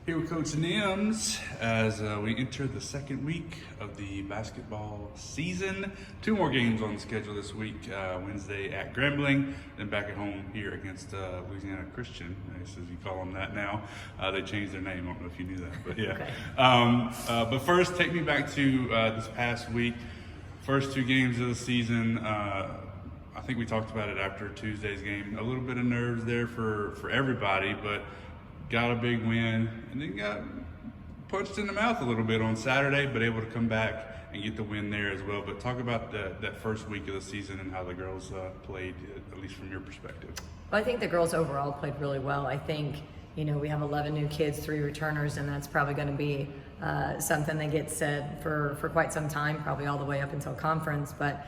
Here with Coach Nimz as we enter the second week of the basketball season. 2 more games on the schedule this week. Wednesday at Grambling, then back at home here against Louisiana Christian, as you call them that now. They changed their name. I don't know if you knew that, but yeah. Okay. But first, take me back to this past week. First 2 games of the season. I think we talked about it after Tuesday's game. A little bit of nerves there for everybody, but got a big win, and then got punched in the mouth a little bit on Saturday, but able to come back and get the win there as well. But talk about that first week of the season and how the girls played, at least from your perspective. Well, I think the girls overall played really well. I think, we have 11 new kids, 3 returners, and that's probably going to be something that gets said for quite some time, probably all the way up until conference. But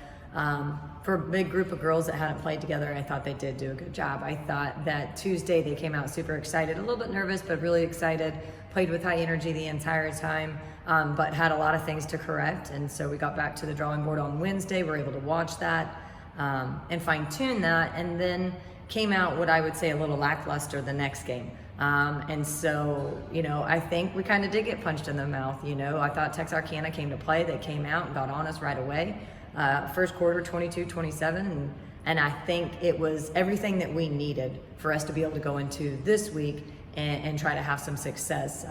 for a big group of girls that hadn't played together, I thought they did do a good job. I thought that Tuesday they came out super excited, a little bit nervous, but really excited, played with high energy the entire time, but had a lot of things to correct. And so we got back to the drawing board on Wednesday. We were able to watch that and fine tune that, and then came out what I would say a little lackluster the next game. And so, I think we kind of did get punched in the mouth. I thought Texarkana came to play. They came out and got on us right away. First quarter 22-27, and I think it was everything that we needed for us to be able to go into this week and try to have some success.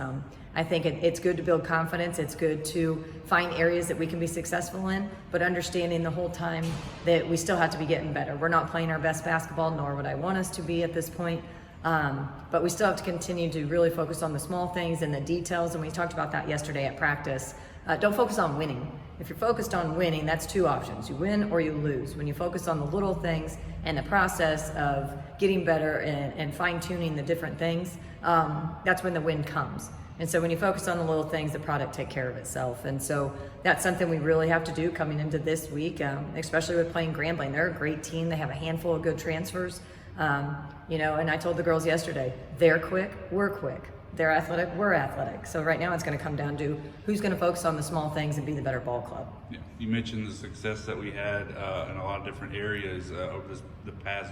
I think it's good to build confidence. It's good to find areas that we can be successful in, but understanding the whole time that we still have to be getting better. We're not playing our best basketball, nor would I want us to be at this point. But we still have to continue to really focus on the small things and the details, and we talked about that yesterday at practice. Don't focus on winning. If you're focused on winning, that's 2 options. You win or you lose. When you focus on the little things and the process of getting better and fine-tuning the different things, that's when the win comes. And so when you focus on the little things, the product take care of itself. And so that's something we really have to do coming into this week, especially with playing Grambling. They're a great team. They have a handful of good transfers. And I told the girls yesterday, they're quick, we're quick. They're athletic, we're athletic. So right now it's going to come down to who's going to focus on the small things and be the better ball club. Yeah. You mentioned the success that we had in a lot of different areas over the past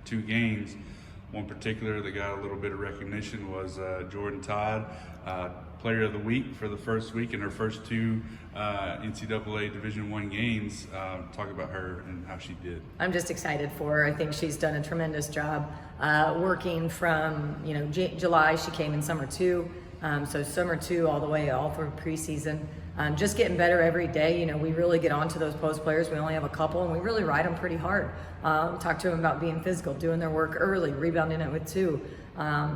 2 games. One particular that got a little bit of recognition was Jordan Todd, Player of the Week for the first week in her first 2 NCAA Division I games. Talk about her and how she did. I'm just excited for her. I think she's done a tremendous job working from July. She came in summer 2, so summer 2 all the way all through preseason. Just getting better every day. We really get onto those post players. We only have a couple, and we really ride them pretty hard. Talk to them about being physical, doing their work early, rebounding it with 2.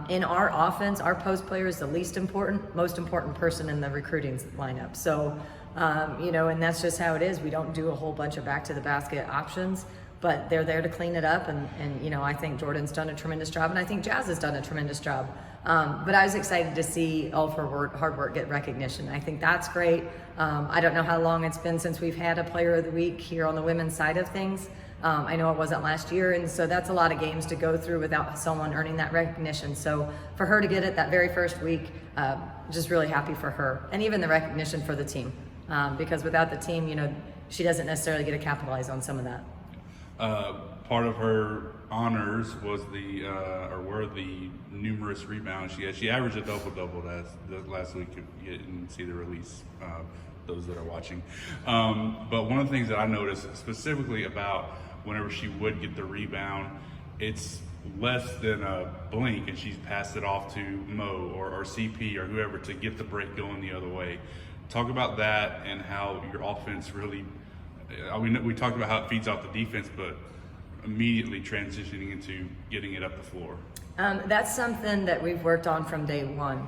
In our offense, our post player is the most important person in the recruiting lineup. So, and that's just how it is. We don't do a whole bunch of back to the basket options, but they're there to clean it up. And I think Jordan's done a tremendous job, and I think Jazz has done a tremendous job. But I was excited to see all of her hard work get recognition. I think that's great. I don't know how long it's been since we've had a Player of the Week here on the women's side of things. I know it wasn't last year, and so that's a lot of games to go through without someone earning that recognition. So for her to get it that very first week, just really happy for her. And even the recognition for the team, because without the team, she doesn't necessarily get to capitalize on some of that. Part of her honors was were the numerous rebounds she had. She averaged a double-double last week. You didn't see the release, those that are watching. But one of the things that I noticed specifically about whenever she would get the rebound, it's less than a blink and she's passed it off to Mo or CP or whoever to get the break going the other way. Talk about that and how your offense really, we talked about how it feeds off the defense, but immediately transitioning into getting it up the floor. That's something that we've worked on from day one.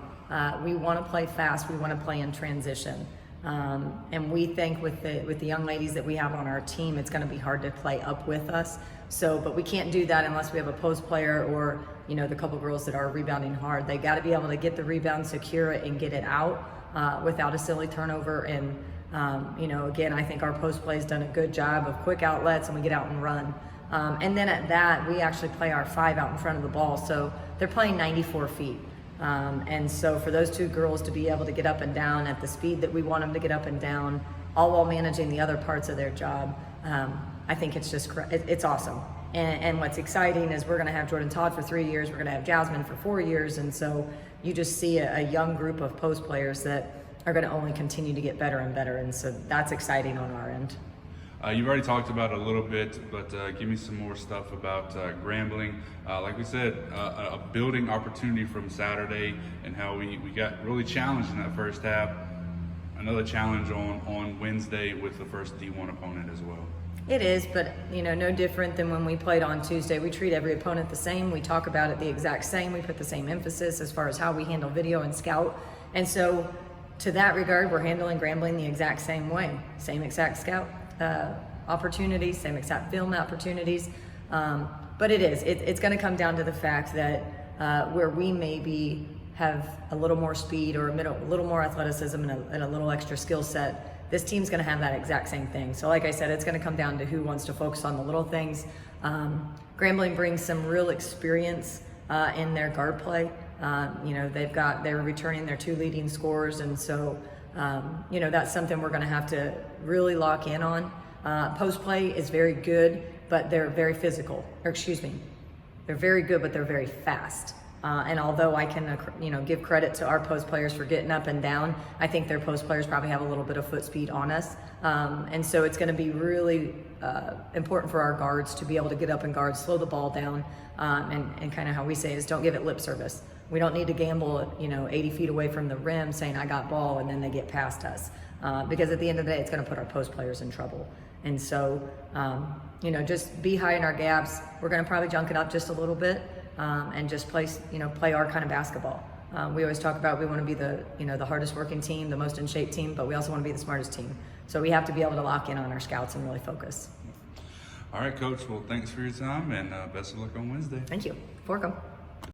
We want to play fast. We want to play in transition. And we think with the young ladies that we have on our team, it's going to be hard to play up with us. But we can't do that unless we have a post player or, the couple girls that are rebounding hard. They got to be able to get the rebound, secure it, and get it out without a silly turnover. And, again, I think our post play has done a good job of quick outlets, and we get out and run. And then at that, we actually play our 5 out in front of the ball. So they're playing 94 feet. And so for those 2 girls to be able to get up and down at the speed that we want them to get up and down, all while managing the other parts of their job, I think it's awesome. And what's exciting is we're going to have Jordan Todd for 3 years. We're going to have Jasmine for 4 years. And so you just see a young group of post players that are going to only continue to get better and better. And so that's exciting on our end. You've already talked about it a little bit, but give me some more stuff about Grambling. Like we said, a building opportunity from Saturday and how we got really challenged in that first half. Another challenge on Wednesday with the first D1 opponent as well. It is, but no different than when we played on Tuesday. We treat every opponent the same. We talk about it the exact same. We put the same emphasis as far as how we handle video and scout. And so to that regard, we're handling Grambling the exact same way. Same exact scout opportunities, same exact film opportunities. But it's going to come down to the fact that where we maybe have a little more speed or a little more athleticism and a little extra skill set, this team's going to have that exact same thing. So like I said, it's going to come down to who wants to focus on the little things. Grambling brings some real experience in their guard play. They're returning their 2 leading scorers, and so that's something we're going to have to really lock in on. Post play is very good, but they're very physical. They're very good, but they're very fast. And although I can, give credit to our post players for getting up and down, I think their post players probably have a little bit of foot speed on us. And so it's going to be really important for our guards to be able to get up and guard, slow the ball down, and kind of how we say is don't give it lip service. We don't need to gamble, 80 feet away from the rim saying I got ball and then they get past us. Because at the end of the day, it's going to put our post players in trouble. And so, just be high in our gaps. We're going to probably junk it up just a little bit. And just play our kind of basketball. We always talk about we want to be the hardest working team, the most in shape team, but we also want to be the smartest team. So we have to be able to lock in on our scouts and really focus. All right, Coach. Well, thanks for your time and best of luck on Wednesday. Thank you. Fork 'em.